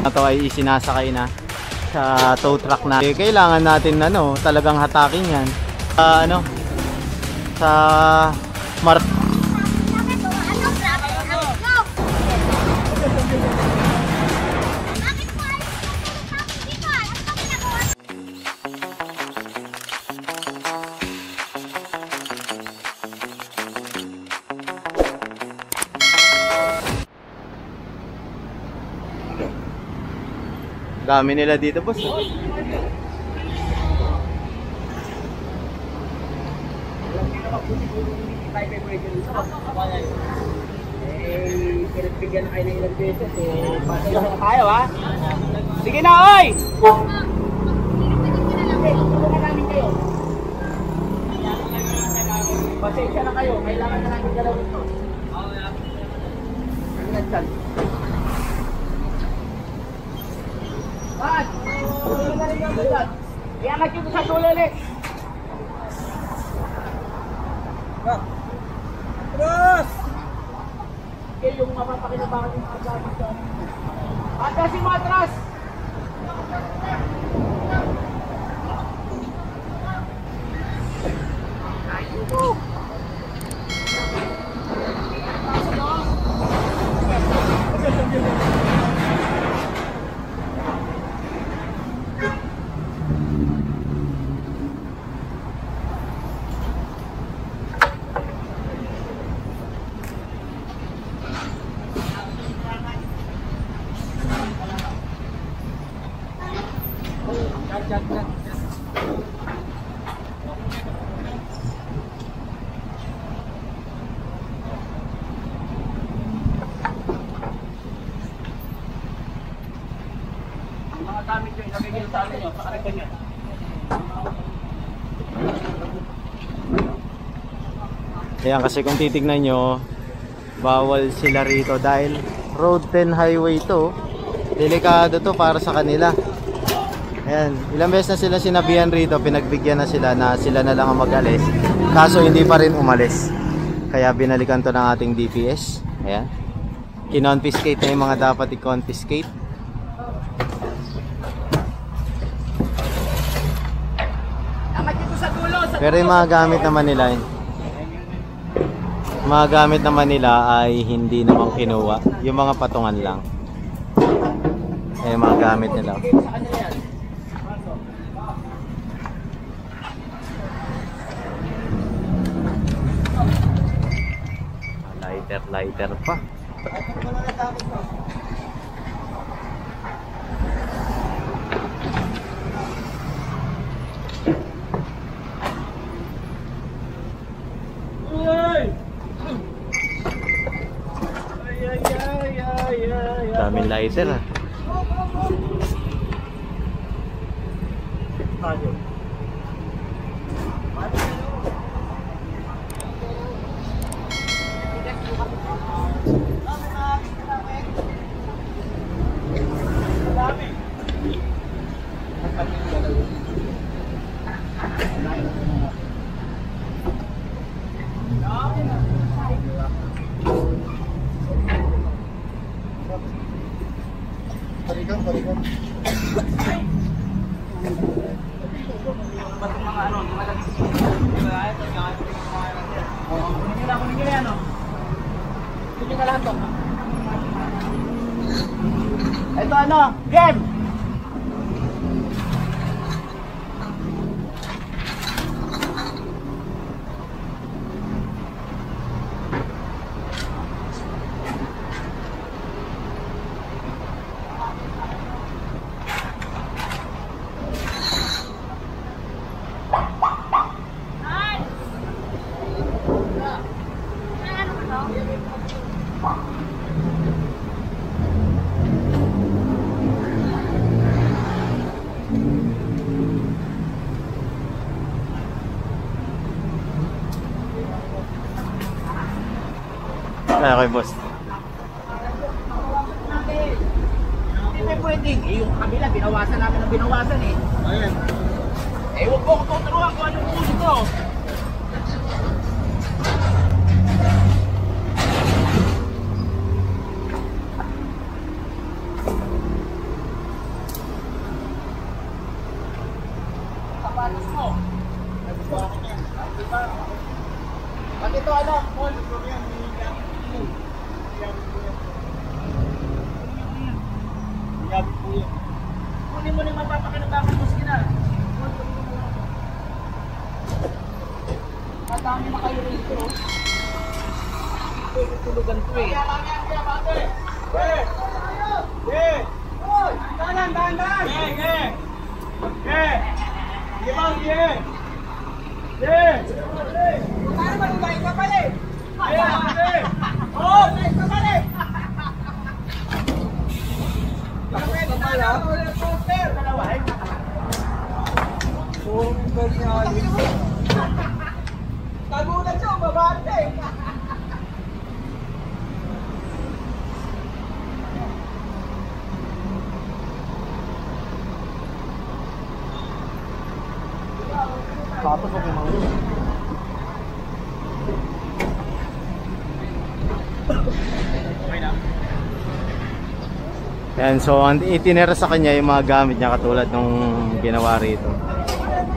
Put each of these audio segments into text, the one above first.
Ito ay isinasakay na sa tow truck na. Kailangan natin talagang hatakin yan. Sa dami nila dito, boss. Pinagbigyan na kayo ng ilang beses pasaya na tayo, ha? Sige na, oy! Tulungan namin kayo. Pasensya na kayo, kailangan na namin galawin ito. Ano yan, Chan? Bad! Tulungan na rin yung bulat. Iangat yung sa tulo ulit. Cross! Yung mapapakinabangan yung mga gamit dyan. Atras yung mga atras! Ayun! Ayan, kasi kung titignan nyo, bawal sila rito dahil road 10 highway to. Delikado to para sa kanila. Ayan, ilang beses na sila sinabihan rito, pinagbigyan na sila na lang ang mag-alis. Kaso hindi pa rin umalis. Kaya binalikan to ng ating DPS. Ayan, kinonfiscate na yung mga dapat i-confiscate. Pero yung mga gamit naman nila, ay hindi naman kinuha. Yung mga patungan lang. Eh, mga gamit nila. Lighter pa. Daming lighter, ha. Ito game. Okay, boss. Hindi pwedeng. Yung kabila, binawasan namin ang binawasan eh. Ayan. Huwag ko tuturuan kung anong uso ko. Pag ito ano, Paul. Kunin mo na yung mapapakinabangan mo, sige na. Matami na kayo rito. Tulugan to eh. Tagulan siya, mabante. Tapos ako mga yan, so ang itinera sa kanya yung mga gamit niya katulad nung ginawa rito. Ayan.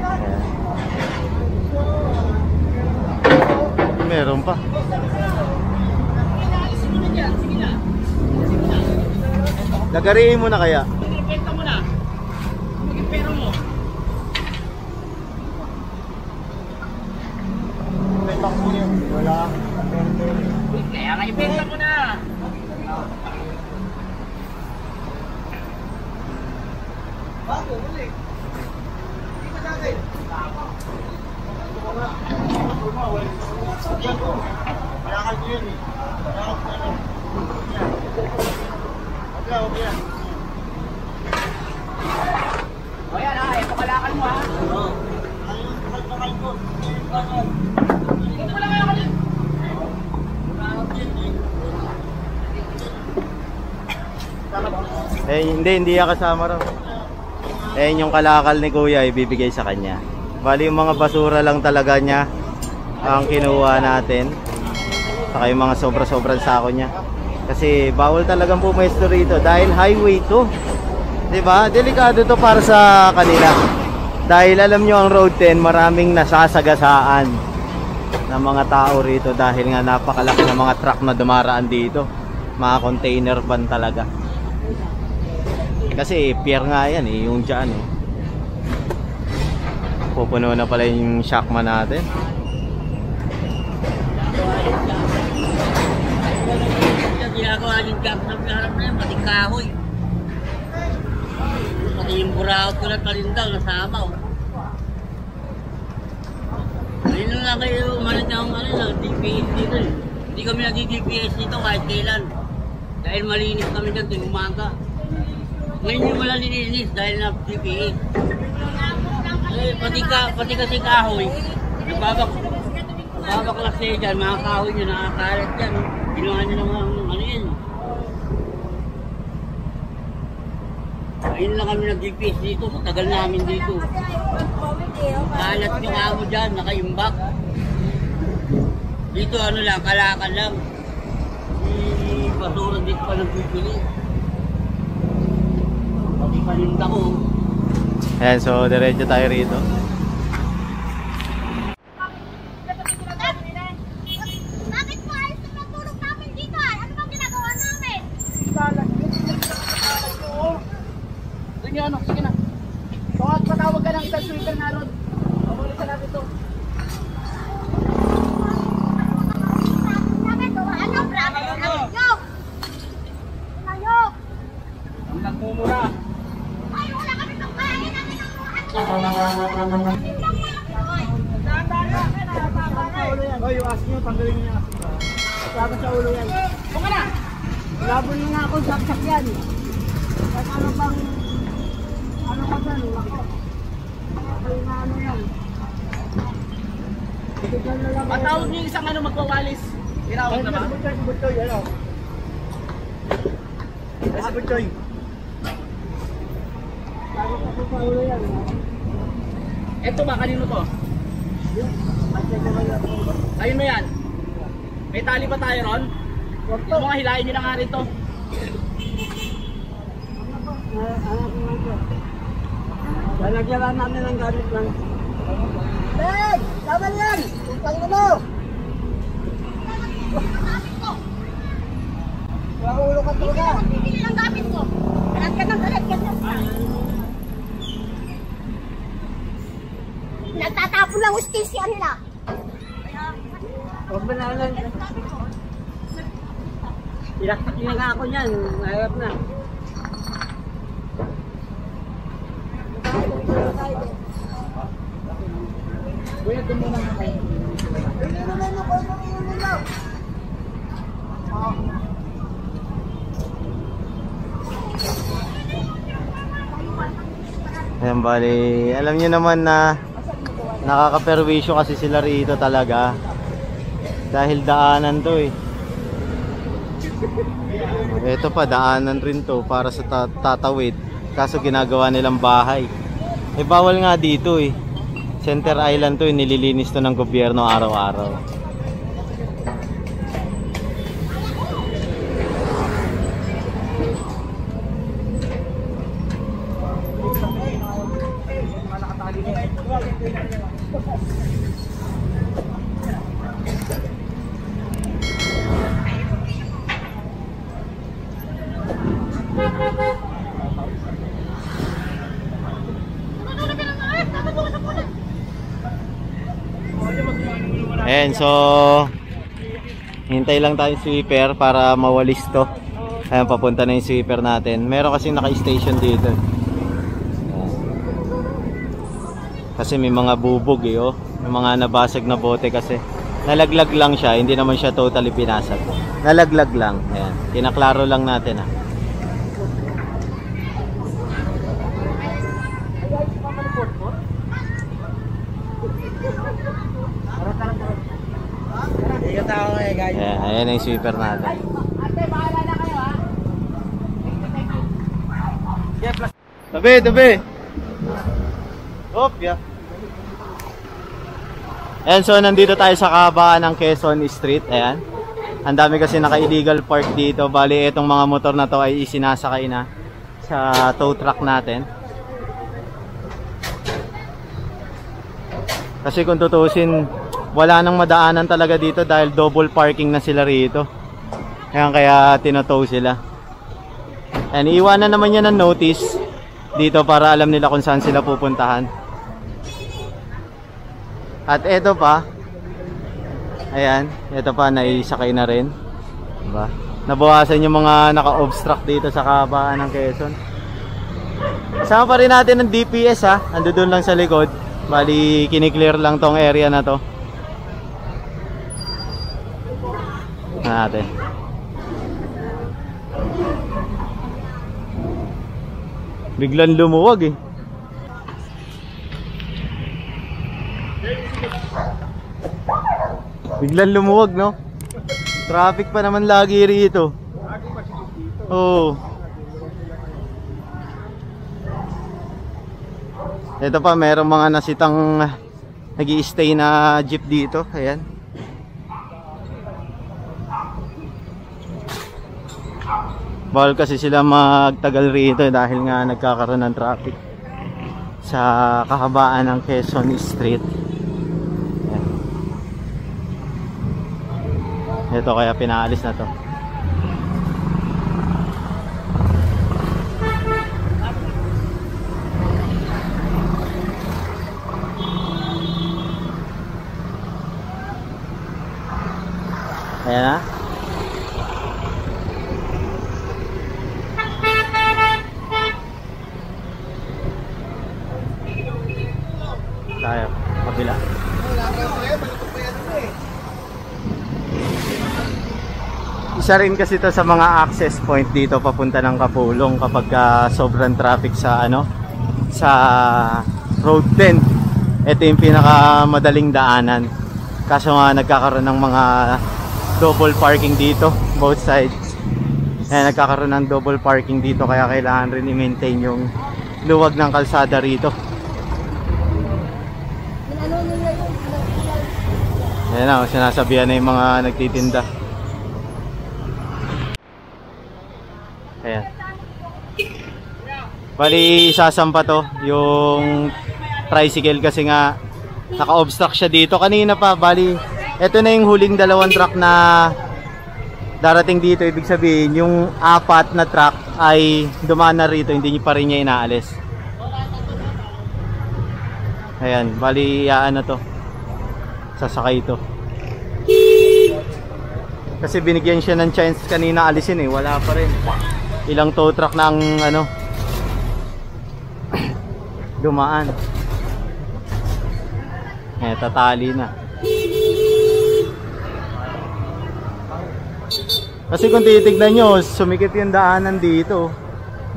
Meron pa. Lagariin mo na kaya? Ibenta mo na. Maging pera mo. Benta ko yun. Wala. Kaya nga ibenta mo na. Bago, muli. Hindi ka natin. Kaya ka yun eh. O yan ha, ito kalakan mo ha. Ito lang kayo kalit. Eh, hindi yan kasama raw. Eh, yung kalakal ni Kuya ibibigay sa kanya. Bali yung mga basura lang talaga niya ang kinuha natin. Saka yung mga sobra-sobrang sako niya. Kasi bawal talagang pumesto rito dahil highway to. 'Di ba? Delikado to para sa kanila. Dahil alam nyo ang Road 10 maraming nasasagasaan ng mga tao rito dahil nga napakalaki ng mga truck na dumaraan dito. Mga container van talaga. Kasi pier nga yan eh, yung dyan eh. Pupuno na pala yung shockman natin. Yung ginagawa yung gap na pinaharap na yun, pati kahoy. Pati yung buraot ko na talindaw, nasama oh. Ayun lang kayo, umalit na akong DPS dito eh. Hindi kami nag-DPS dito kahit kailan. Dahil malinis kami dyan, tuwing umaga. Ngayon yung wala nilinis dahil na DPS. Eh, pati kasi kahoy, nagbabaklas siya dyan, mga kahoy nyo, nakakalat dyan. Ginawa nyo naman ano yan. Ayun lang kami nag-DPS dito, matagal namin dito. Kalat yung amo dyan, nakaimbak. Dito ano lang, kalakan lang. Basura dito pa nagpipili. Pati paninda ko. Ayan, so diretso tayo rito. Bakit po ayos na natulog namin dito? Ano bang ginagawa namin? Doon yung ano, sige na. Patawag ka ng isang sweeper na ron. Pamulisan natin ito. Bakit po? Ano? Ayok! Ayok! Ang nagmumura. Ay, wala kami pang kain namin ang buhat. Hoy, yung asin nyo, tanggalin nyo yung asin. Sabot sa ulo yan. Buka na! Labon mo nga ako, saksak yan. Kahit ano bang... Ano ka dyan? Ako yung ano yan. Matawag niyo yung isang ano magwawalis. Tinawag na ba? Butchoy, ano? Kasi Butchoy. Sabot ako sa ulo yan. Eto ba? Kanino to? Ayun mo yan. May tali ba tayo ron? Yung mga hilahin nyo na nga rin to. Lalagyan namin ng gamit lang. Hey! Tama yan! Tangin mo! Ulo ka talaga. Pipili ng gamit ko. Galat ka ng galat ka. Nagtatapon lang ustisya nila. Huwag mo na lang. Ilaksak niya nga ako niyan. Ayap na. Kuya, tumulong na kayo. Ayan, bali, alam niyo naman na nakakaperwisyo kasi sila rito talaga. Dahil daanan to eh. Ito pa, daanan rin to para sa tatawid. Kaso ginagawa nilang bahay. Eh bawal nga dito eh. Center Island to eh, nililinis to ng gobyerno araw-araw. Ayan, so hintay lang tayo sweeper para mawalis to. Ayan, papunta na yung sweeper natin. Meron kasi naka-station dito. Kasi may mga bubog eh, oh. May mga nabasag na bote kasi. Nalaglag lang siya, hindi naman siya totally pinasag. Nalaglag lang. Ayan, kinaklaro lang natin ah. Ayan, ayan yung sweeper natin. Tabi, tabi. Hop, yeah. Ayan, so nandito tayo sa kahabaan ng Quezon Street. Ayan. Ang dami kasi naka-illegal park dito. Bali, itong mga motor na to ay isinasakay na sa tow truck natin. Kasi kung tutusin, wala nang madaanan talaga dito dahil double parking na sila rito. Kaya tinotow sila. And iiwanan naman yan ng notice dito para alam nila kung saan sila pupuntahan. At eto pa, ayan, eto pa, naisakay na rin. Diba? Nabawasan yung mga naka-obstruct dito sa kahabaan ng Quezon. Kasama pa rin natin ng DPS ha, ando doon lang sa likod. Bali, kiniklear lang tong area na to. Natin. Biglang lumuwag eh. Biglang lumuwag, no? Traffic pa naman lagi rito. Oo. Ito pa, merong mga nasitang nag-i-stay na jeep dito. Ayan. Bawal kasi sila magtagal rito dahil nga nagkakaroon ng traffic sa kahabaan ng Quezon Street. Ayan. Ito kaya pinaalis na to. Ayan na. Tayo, kabila. Isa rin kasi ito sa mga access point dito papunta ng Kapulong kapag sobrang traffic sa sa Road 10. Ito yung pinakamadaling daanan. Kaso nga nagkakaroon ng mga double parking dito, both sides. Nagkakaroon ng double parking dito kaya kailangan rin i-maintain yung luwag ng kalsada rito. Ayan na, sinasabihan na yung mga nagtitinda. Ayan. Bali, isasampa to yung tricycle kasi nga Naka-obstruct siya dito. Kanina pa, bali, ito na yung huling dalawang truck na darating dito. Ibig sabihin, yung 4 na truck ay dumaan na rito, hindi pa rin niya inaalis. Ayan, bali, ano to, sasakay ito. Kasi binigyan siya ng chance kanina alisin eh, wala pa rin. Ilang tow truck na ang ano dumaan. Tatali na. Kasi kung titignan nyo, sumikip yung daanan dito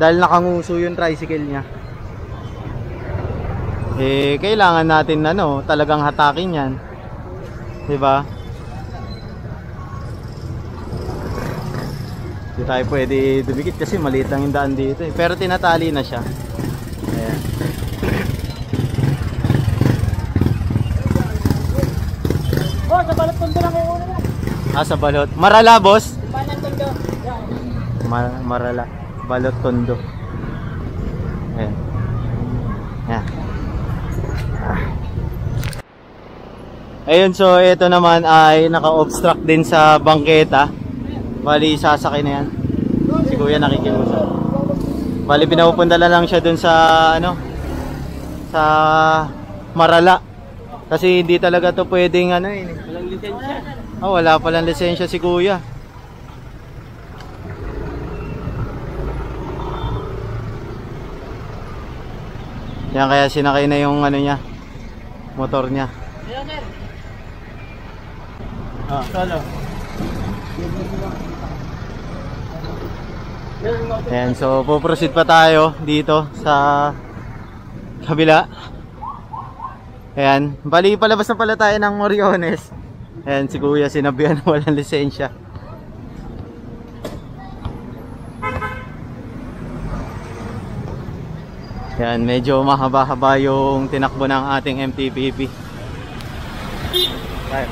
dahil nakanguso yung tricycle niya. Kailangan natin talagang hatakin yan, diba? Hindi tayo pwede dumikit kasi maliit lang yung daan dito eh. Pero tinatali na siya. Ayan. Oh, sa balot tondo lang kayo una. Sa balot. Marala, boss? Balot tondo. Marala. Balot tondo. Ayan. Ayan. Ayun, so ito naman ay naka-obstruct din sa bangketa. Bali, sasakay na yan. Si kuya nakikiusap. Bali, pinapupunta lang siya dun sa sa Marala. Kasi hindi talaga to pwedeng Walang lisensya. wala palang lisensya si kuya. Yan, kaya sinakay na yung niya, motor niya. Solo. Ayan, so po-proceed pa tayo dito sa kabila. Ayan, bali palabas na pala tayo ng Moriones. Ayan, si kuya sinabihan na walang lisensya. Ayan, medyo mahaba-haba yung tinakbo ng ating MTBB. Ayan.